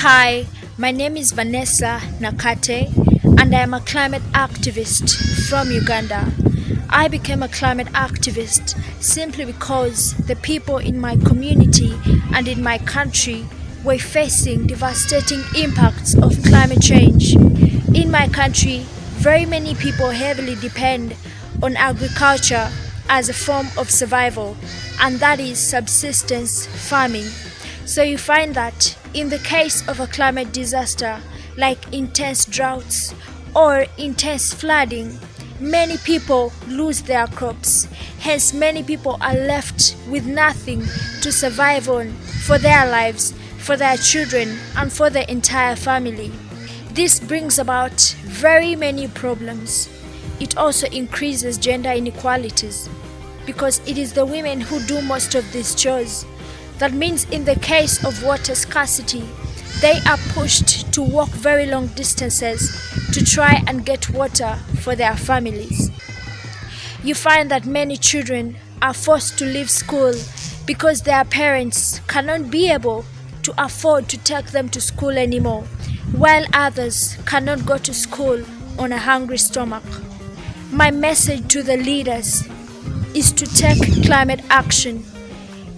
Hi, my name is Vanessa Nakate, and I am a climate activist from Uganda. I became a climate activist simply because the people in my community and in my country were facing devastating impacts of climate change. In my country, very many people heavily depend on agriculture as a form of survival, and that is subsistence farming. So you find that in the case of a climate disaster like intense droughts or intense flooding, many people lose their crops. Hence, many people are left with nothing to survive on for their lives, for their children, and for the entire family. This brings about very many problems. It also increases gender inequalities because it is the women who do most of these chores. That means in the case of water scarcity, they are pushed to walk very long distances to try and get water for their families. You find that many children are forced to leave school because their parents cannot be able to afford to take them to school anymore, while others cannot go to school on a hungry stomach. My message to the leaders is to take climate action.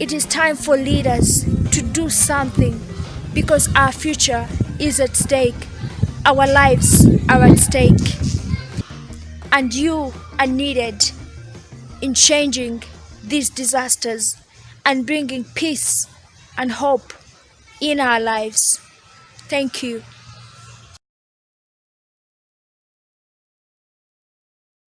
It is time for leaders to do something because our future is at stake. Our lives are at stake. And you are needed in changing these disasters and bringing peace and hope in our lives. Thank you.